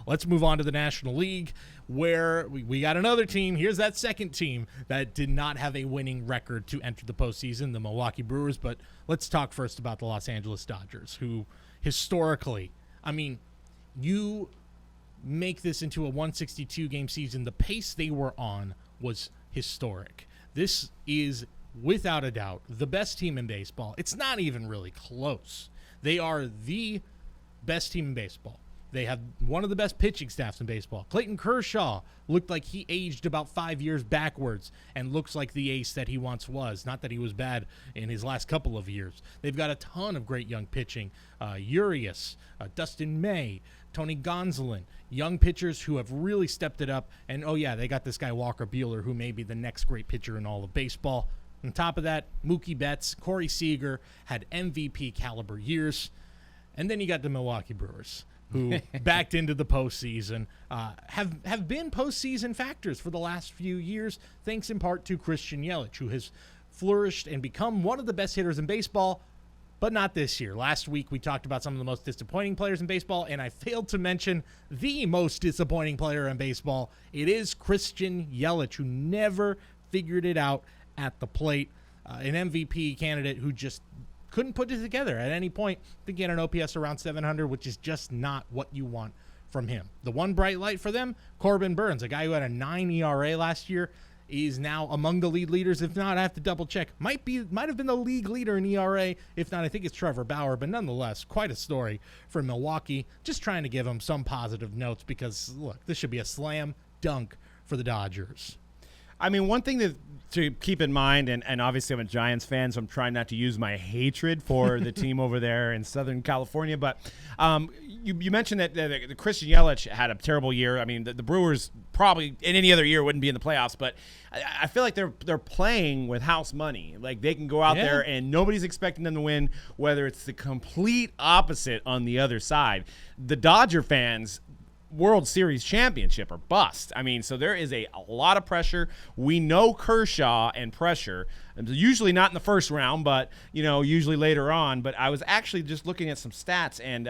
let's move on to the National League, where we got another team. Here's that second team that did not have a winning record to enter the postseason, the Milwaukee Brewers. But let's talk first about the Los Angeles Dodgers, who historically, I mean, you make this into a 162-game season. The pace they were on was historic. This is, without a doubt, the best team in baseball. It's not even really close. They are the best team in baseball. They have one of the best pitching staffs in baseball. Clayton Kershaw looked like he aged about 5 years backwards and looks like the ace that he once was. Not that he was bad in his last couple of years. They've got a ton of great young pitching. Urias, Dustin May, Tony Gonsolin, young pitchers who have really stepped it up. And, oh, yeah, they got this guy Walker Buehler, who may be the next great pitcher in all of baseball. On top of that, Mookie Betts, Corey Seager had MVP caliber years. And then you got the Milwaukee Brewers, who backed into the postseason, have been postseason factors for the last few years, thanks in part to Christian Yelich, who has flourished and become one of the best hitters in baseball, but not this year. Last week, we talked about some of the most disappointing players in baseball, and I failed to mention the most disappointing player in baseball. It is Christian Yelich, who never figured it out at the plate, an MVP candidate who just couldn't put it together at any point. I think he had an OPS around 700, which is just not what you want from him. The one bright light for them, Corbin Burns, a guy who had a 9 ERA last year, is now among the league leaders. If not, I have to double check. Might have been the league leader in ERA. If not, I think it's Trevor Bauer. But nonetheless, quite a story for Milwaukee. Just trying to give him some positive notes because, look, this should be a slam dunk for the Dodgers. I mean, one thing to keep in mind, and obviously I'm a Giants fan, so I'm trying not to use my hatred for the team over there in Southern California, but you mentioned that the Christian Yelich had a terrible year. I mean, the Brewers probably in any other year wouldn't be in the playoffs, but I feel like they're playing with house money. Like, they can go out there and nobody's expecting them to win, whether it's the complete opposite on the other side. The Dodger fans, World Series championship or bust. I mean, so there is a lot of pressure. We know Kershaw and pressure, usually not in the first round, but, usually later on. But I was actually just looking at some stats, and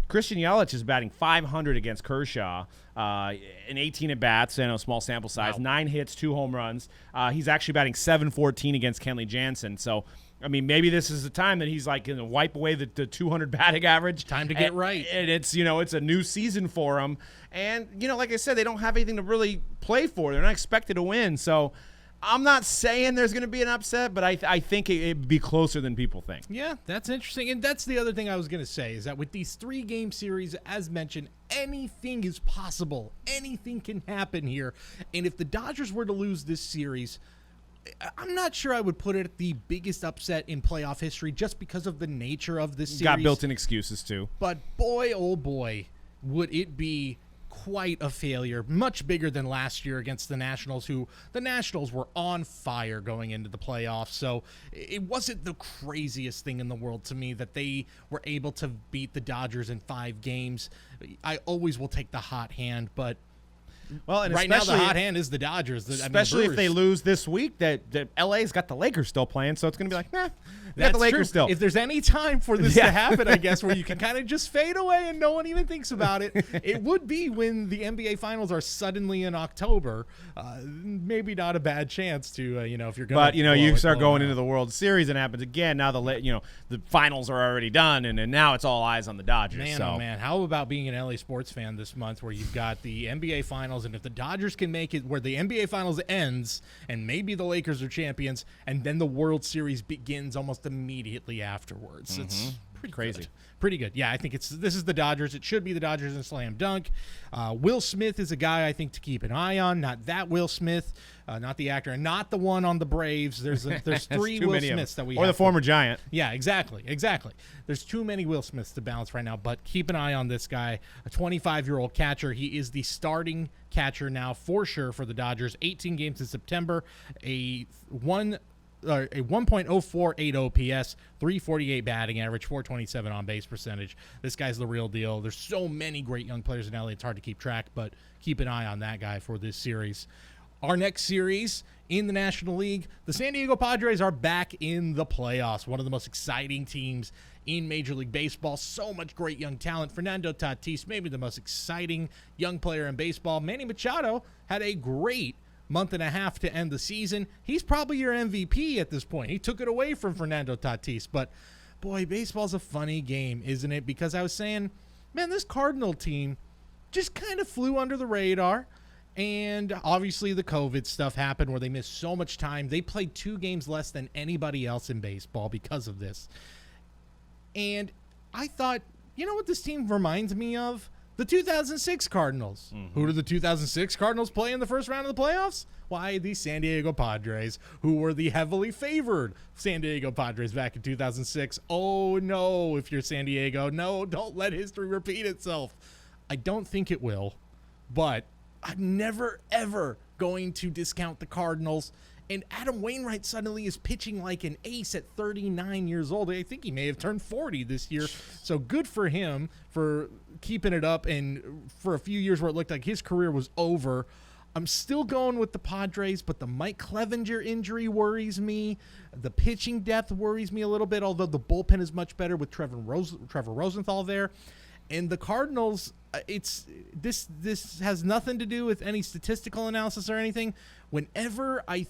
Christian Yelich is batting .500 against Kershaw in 18 at-bats, small sample size, 9 hits, 2 home runs. He's actually batting .714 against Kenley Jansen. So, I mean, maybe this is the time that he's like going to wipe away the 200 batting average. Time to get right. And it's, it's a new season for him. And, like I said, they don't have anything to really play for. They're not expected to win. So I'm not saying there's going to be an upset, but I think it'd be closer than people think. Yeah, that's interesting. And that's the other thing I was going to say is that with these 3-game series, as mentioned, anything is possible. Anything can happen here. And if the Dodgers were to lose this series, I'm not sure I would put it the biggest upset in playoff history just because of the nature of this series. Got built-in excuses, too. But boy, oh boy, would it be quite a failure, much bigger than last year against the Nationals, who the Nationals were on fire going into the playoffs. So it wasn't the craziest thing in the world to me that they were able to beat the Dodgers in 5 games. I always will take the hot hand, but well, and right now the hot hand is the Dodgers. Especially if they lose this week, that LA's got the Lakers still playing, so it's going to be like, we got the Lakers still. If there's any time for this to happen, I guess, where you can kind of just fade away and no one even thinks about it, it would be when the NBA Finals are suddenly in October. Maybe not a bad chance to, if you're going. But you start going into the World Series and it happens again. Now the finals are already done, and now it's all eyes on the Dodgers. Man, oh man, how about being an LA sports fan this month, where you've got the NBA Finals, and if the Dodgers can make it where the NBA Finals ends, and maybe the Lakers are champions, and then the World Series begins almost immediately afterwards. It's pretty crazy. Pretty good. Yeah, I think this is the Dodgers. It should be the Dodgers in slam dunk. Will Smith is a guy I think to keep an eye on. Not that Will Smith, not the actor, and not the one on the Braves. There's 3 Will Smiths that we have. Or the former Giant. Yeah, exactly. There's too many Will Smiths to balance right now, but keep an eye on this guy, a 25-year-old catcher. He is the starting catcher now for sure for the Dodgers. 18 games in September, a 1.048 OPS, 348 batting average, 427 on base percentage. This guy's the real deal. There's so many great young players in LA, it's hard to keep track, but keep an eye on that guy for this series. Our next series in the National League, the San Diego Padres are back in the playoffs. One of the most exciting teams in Major League Baseball. So much great young talent. Fernando Tatis, maybe the most exciting young player in baseball. Manny Machado had a great month and a half to end the season. He's probably your MVP at this point. He took it away from Fernando Tatis. But, boy, baseball's a funny game, isn't it? Because I was saying, man, this Cardinal team just kind of flew under the radar. And obviously the COVID stuff happened where they missed so much time. They played 2 games less than anybody else in baseball because of this. And I thought, you know what this team reminds me of? The 2006 Cardinals. Mm-hmm. Who did the 2006 Cardinals play in the first round of the playoffs? Why, the San Diego Padres, who were the heavily favored San Diego Padres back in 2006. Oh, no, if you're San Diego. No, don't let history repeat itself. I don't think it will, but I'm never, ever going to discount the Cardinals. And Adam Wainwright suddenly is pitching like an ace at 39 years old. I think he may have turned 40 this year. So good for him for keeping it up. And for a few years where it looked like his career was over, I'm still going with the Padres, but the Mike Clevenger injury worries me. The pitching depth worries me a little bit, although the bullpen is much better with Trevor Rosenthal there. And the Cardinals, this has nothing to do with any statistical analysis or anything. Whenever I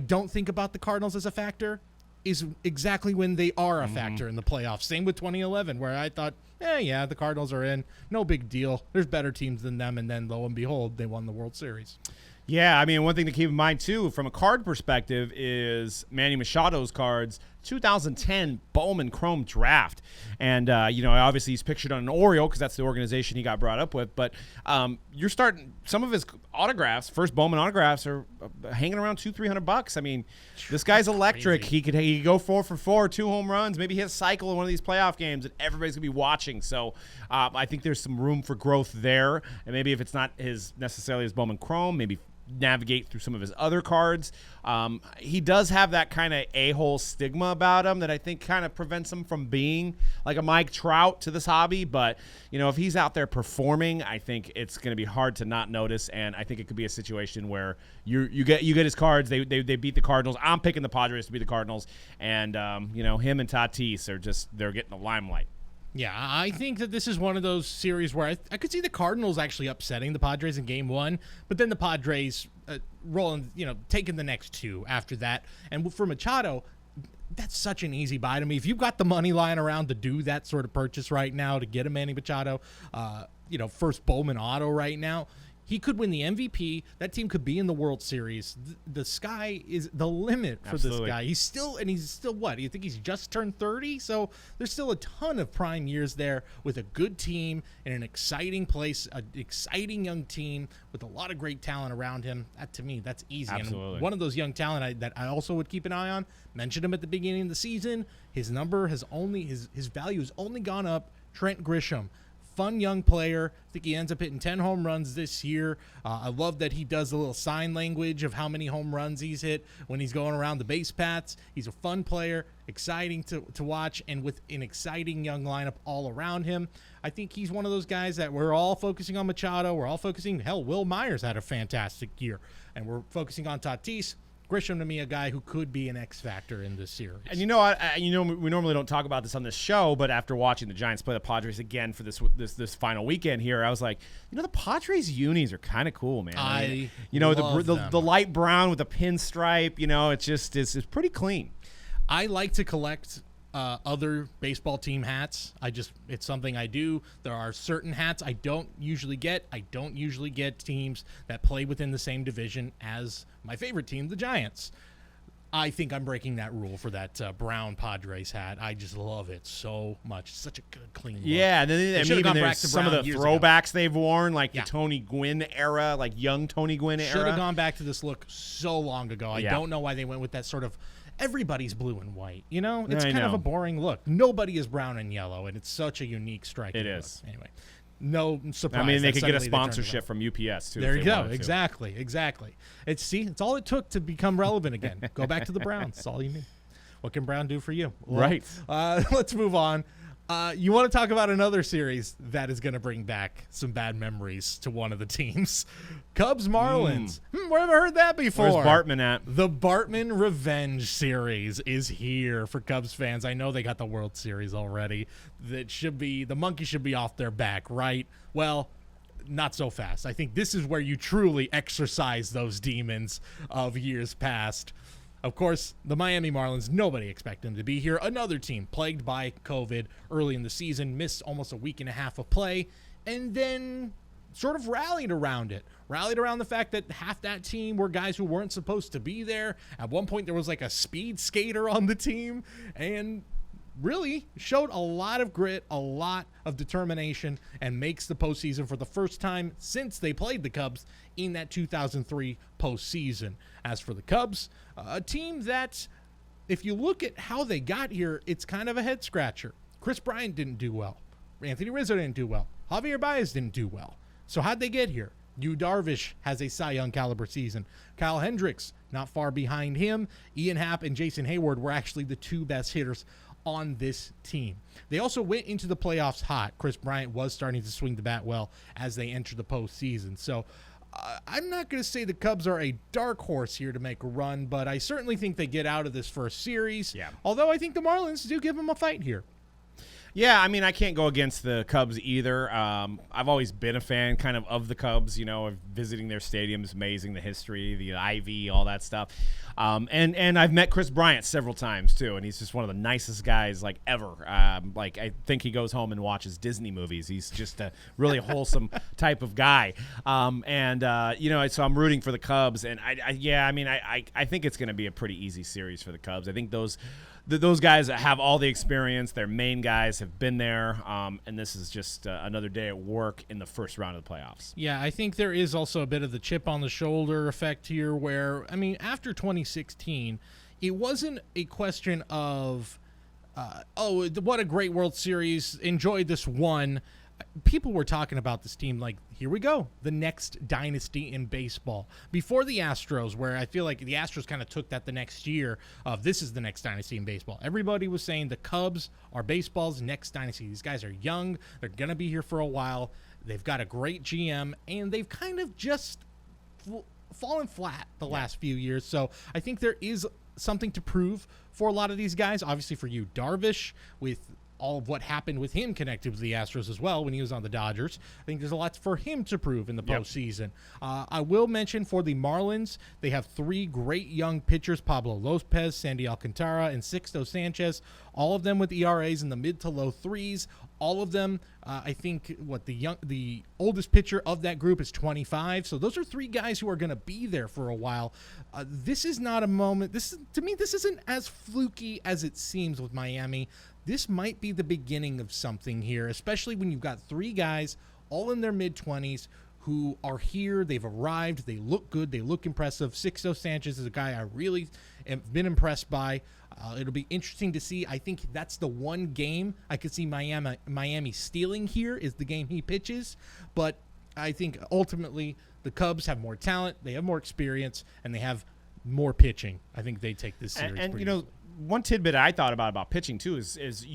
don't think about the Cardinals as a factor is exactly when they are a factor in the playoffs. Same with 2011, where I thought, yeah, the Cardinals are in. No big deal. There's better teams than them. And then lo and behold, they won the World Series. Yeah, I mean, one thing to keep in mind, too, from a card perspective is Manny Machado's cards, 2010 Bowman Chrome draft. And, obviously he's pictured on an Oriole because that's the organization he got brought up with. But you're starting – some of his autographs, first Bowman autographs, are hanging around $200-300. I mean, this guy's electric. He could go 4 for 4, 2 home runs, maybe hit a cycle in one of these playoff games, and everybody's going to be watching. So I think there's some room for growth there. And maybe if it's not necessarily his Bowman Chrome, maybe – navigate through some of his other cards. He does have that kind of a-hole stigma about him that I think kind of prevents him from being like a Mike Trout to this hobby. But, if he's out there performing, I think it's going to be hard to not notice. And I think it could be a situation where you get his cards. They beat the Cardinals. I'm picking the Padres to beat the Cardinals. And, him and Tatis they're getting the limelight. Yeah, I think that this is one of those series where I could see the Cardinals actually upsetting the Padres in Game 1, but then the Padres rolling, taking the next 2 after that. And for Machado, that's such an easy buy to me. If you've got the money lying around to do that sort of purchase right now to get a Manny Machado, first Bowman auto right now, he could win the MVP. That team could be in the World Series. The sky is the limit for this guy. He's still what? You think he's just turned 30? So there's still a ton of prime years there with a good team in an exciting place, an exciting young team with a lot of great talent around him. That, to me, that's easy. Absolutely. And one of those young talent that I also would keep an eye on, mentioned him at the beginning of the season. His number has only, his value has only gone up. Trent Grisham. Fun young player. I think he ends up hitting 10 home runs this year. I love that he does a little sign language of how many home runs he's hit when he's going around the base paths. He's a fun player, exciting to watch, and with an exciting young lineup all around him. I think he's one of those guys that we're all focusing on Machado. We're all focusing, Will Myers had a fantastic year, and we're focusing on Tatis. Grisham, to me, a guy who could be an X factor in this series. And we normally don't talk about this on this show, but after watching the Giants play the Padres again for this final weekend here, I was like, the Padres unis are kind of cool, man. I love them. The light brown with the pinstripe, it's pretty clean. I like to collect other baseball team hats. It's something I do. There are certain hats I don't usually get. I don't usually get teams that play within the same division as my favorite team, the Giants. I think I'm breaking that rule for that brown Padres hat. I just love it so much. It's such a good, clean look. Yeah, and then even there's some of the throwbacks they've worn, like the Tony Gwynn era, like young Tony Gwynn era. Should have gone back to this look so long ago. I don't know why they went with that sort of everybody's blue and white. It's kind of a boring look. Nobody is brown and yellow, and it's such a unique striking look. It is. Anyway, no surprise. I mean, they could get a sponsorship from UPS, too. There you go. Exactly. It's all it took to become relevant again. Go back to the Browns. That's all you need. What can Brown do for you? Well, right. Let's move on. You want to talk about another series that is going to bring back some bad memories to one of the teams. Cubs Marlins. Where have I heard that before? Where's Bartman at? The Bartman Revenge Series is here for Cubs fans. I know they got the World Series already. The monkey should be off their back, right? Well, not so fast. I think this is where you truly exercise those demons of years past. Of course, the Miami Marlins, nobody expected them to be here. Another team plagued by COVID early in the season, missed almost a week and a half of play, and then sort of rallied around it. Rallied around the fact that half that team were guys who weren't supposed to be there. At one point, there was like a speed skater on the team, and really showed a lot of grit, a lot of determination, and makes the postseason for the first time since they played the Cubs in that 2003 postseason. As for the Cubs, a team that, if you look at how they got here, it's kind of a head scratcher. Chris Bryant didn't do well. Anthony Rizzo didn't do well. Javier Baez didn't do well. So how'd they get here? Yu Darvish has a Cy Young caliber season. Kyle Hendricks, not far behind him. Ian Happ and Jason Hayward were actually the two best hitters on this team. They also went into the playoffs hot. Chris Bryant was starting to swing the bat well as they entered the postseason. So I'm not going to say the Cubs are a dark horse here to make a run, but I certainly think they get out of this first series. Yeah. Although I think the Marlins do give them a fight here. Yeah, I mean, I can't go against the Cubs either. I've always been a fan kind of the Cubs, of visiting their stadiums, amazing, the history, the ivy, all that stuff. And I've met Chris Bryant several times, too, and he's just one of the nicest guys, ever. I think he goes home and watches Disney movies. He's just a really wholesome type of guy. So I'm rooting for the Cubs, and I think it's going to be a pretty easy series for the Cubs. I think those guys have all the experience. Their main guys have been there, and this is just another day at work in the first round of the playoffs. Yeah, I think there is also a bit of the chip on the shoulder effect here where, after 2016, it wasn't a question of, what a great World Series, enjoyed this one. People were talking about this team like, here we go, the next dynasty in baseball. Before the Astros, where I feel like the Astros kind of took that the next year of this is the next dynasty in baseball. Everybody was saying the Cubs are baseball's next dynasty. These guys are young. They're going to be here for a while. They've got a great GM, and they've kind of just fallen flat the last few years. So I think there is something to prove for a lot of these guys. Obviously for you, Darvish, with all of what happened with him connected with the Astros as well when he was on the Dodgers. I think there's a lot for him to prove in the postseason. I will mention for the Marlins, they have three great young pitchers, Pablo Lopez, Sandy Alcantara, and Sixto Sanchez, all of them with ERAs in the mid to low threes. All of them, I think, the oldest pitcher of that group is 25. So those are three guys who are going to be there for a while. This is not a moment. To me, this isn't as fluky as it seems with Miami. This might be the beginning of something here, especially when you've got three guys all in their mid-20s who are here. They've arrived. They look good. They look impressive. Sixto Sanchez is a guy I really have been impressed by. It'll be interesting to see. I think that's the one game I could see Miami stealing here is the game he pitches. But I think ultimately the Cubs have more talent, they have more experience, and they have more pitching. I think they take this series pretty easily. One tidbit I thought about pitching too is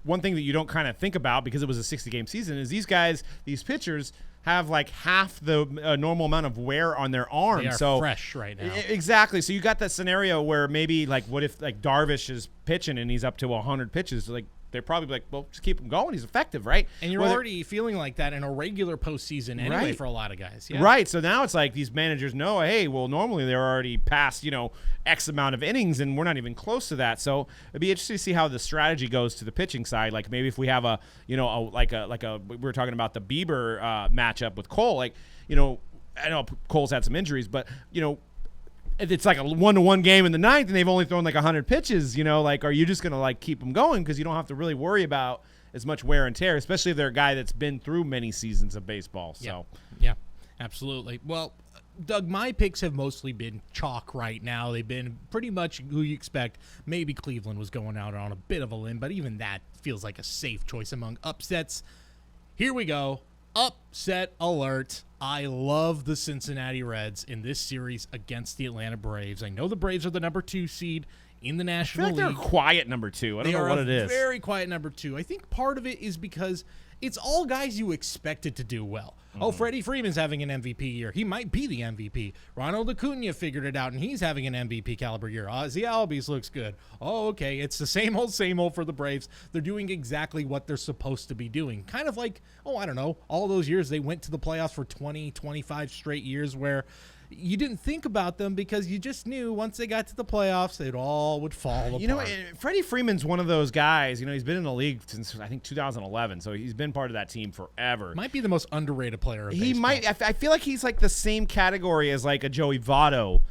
one thing that you don't kind of think about because it was a 60-game season is these pitchers have half the normal amount of wear on their arms. They are fresh right now. Exactly. So you got that scenario where maybe what if Darvish is pitching and he's up to 100 pitches? They're probably well, just keep him going. He's effective, right? And you're already feeling like that in a regular postseason anyway for a lot of guys. Yeah. Right. So now it's these managers know, hey, well, normally they're already past, X amount of innings, and we're not even close to that. So it'd be interesting to see how the strategy goes to the pitching side. Maybe if we have we were talking about the Bieber matchup with Cole. I know Cole's had some injuries, but if it's a 1-1 game in the ninth and they've only thrown 100 pitches, are you just going to keep them going because you don't have to really worry about as much wear and tear, especially if they're a guy that's been through many seasons of baseball. So yeah, absolutely. Well, Doug, my picks have mostly been chalk right now. They've been pretty much who you expect. Maybe Cleveland was going out on a bit of a limb, but even that feels like a safe choice among upsets. Here we go. Upset alert. I love the Cincinnati Reds in this series against the Atlanta Braves. I know the Braves are the number 2 seed in the I feel National like they're a League. quiet number 2. I don't know what it is. Very quiet number 2. I think part of it is because it's all guys you expected to do well. Oh, Freddie Freeman's having an MVP year. He might be the MVP. Ronald Acuna figured it out, and he's having an MVP caliber year. Ozzie Albies looks good. Oh, okay. It's the same old for the Braves. They're doing exactly what they're supposed to be doing. Kind of like, I don't know, all those years they went to the playoffs for 20, 25 straight years where you didn't think about them because you just knew once they got to the playoffs, it all would fall apart. You know, Freddie Freeman's one of those guys. You know, he's been in the league since, I think, 2011, so he's been part of that team forever. Might be the most underrated player of He baseball. might. I feel like he's like the same category as like a Joey Votto,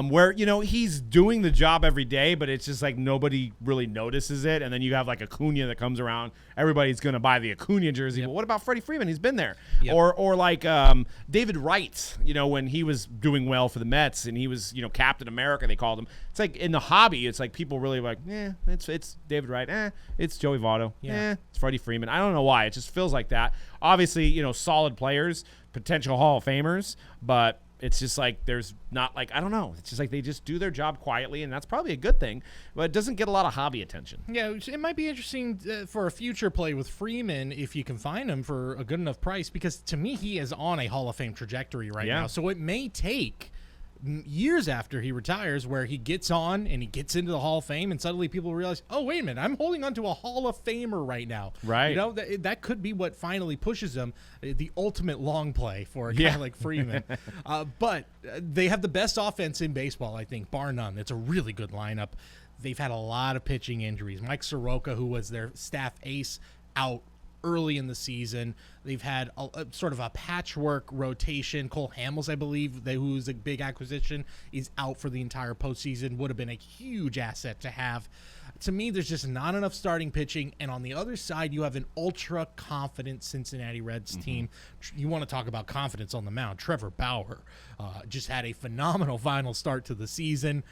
where, you know, he's doing the job every day, but it's just like nobody really notices it. And then you have like Acuna that comes around. Everybody's going to buy the Acuna jersey. But what about Freddie Freeman? He's been there. Or like David Wright, you know, when he was doing well for the Mets and he was, you know, Captain America, they called him. It's like in the hobby, it's like people really like, it's David Wright. It's Joey Votto. It's Freddie Freeman. I don't know why. It just feels like that. Obviously, you know, solid players, potential Hall of Famers, but it's just like there's not like, I don't know. It's just like they just do their job quietly, and that's probably a good thing, but it doesn't get a lot of hobby attention. Yeah, it might be interesting for a future play with Freeman if you can find him for a good enough price, because to me he is on a Hall of Fame trajectory right now. So it may take years after he retires where he gets on and he gets into the Hall of Fame and suddenly people realize, oh, wait a minute, I'm holding on to a Hall of Famer right now. Right. You know, that could be what finally pushes him, the ultimate long play for a guy like Freeman. But they have the best offense in baseball, I think, bar none. It's a really good lineup. They've had a lot of pitching injuries. Mike Soroka, who was their staff ace, out early in the season. They've had a sort of a patchwork rotation. Cole Hamels, I believe, who's a big acquisition, is out for the entire postseason. Would have been a huge asset to have. To me, there's just not enough starting pitching. And on the other side, you have an ultra-confident Cincinnati Reds team. You want to talk about confidence on the mound. Trevor Bauer just had a phenomenal final start to the season.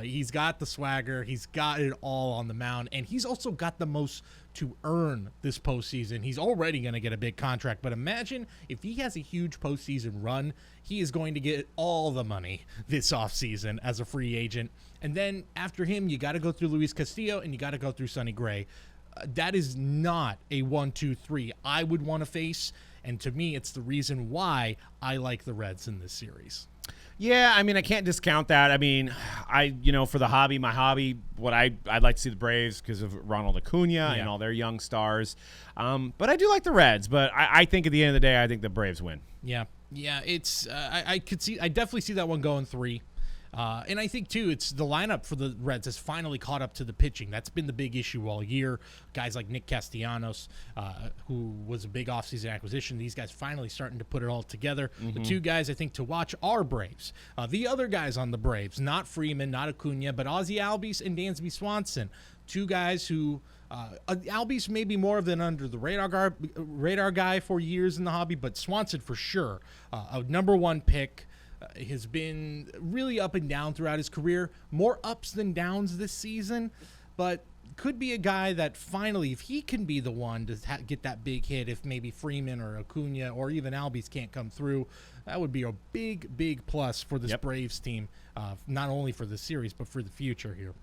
He's got the swagger. He's got it all on the mound. And he's also got the most to earn this postseason. He's already going to get a big contract. But imagine if he has a huge postseason run, he is going to get all the money this offseason as a free agent. And then after him, you got to go through Luis Castillo and you got to go through Sonny Gray. That is not a 1-2-3 I would want to face. And to me, it's the reason why I like the Reds in this series. Yeah, I mean, I can't discount that. I mean, for the hobby, my hobby, I'd like to see the Braves because of Ronald Acuna and all their young stars. But I do like the Reds. But I think at the end of the day, I think the Braves win. Yeah, it's I definitely see that one going 3. And I think, too, it's the lineup for the Reds has finally caught up to the pitching. That's been the big issue all year. Guys like Nick Castellanos, who was a big offseason acquisition, these guys finally starting to put it all together. The two guys I think to watch are Braves. The other guys on the Braves, not Freeman, not Acuna, but Ozzie Albies and Dansby Swanson. Two guys who Albies may be more of an under the radar guy for years in the hobby, but Swanson for sure, a number 1 pick. Has been really up and down throughout his career. More ups than downs this season, but could be a guy that finally, if he can be the one to get that big hit, if maybe Freeman or Acuna or even Albies can't come through, that would be a big plus for this Braves team, not only for the series, but for the future here.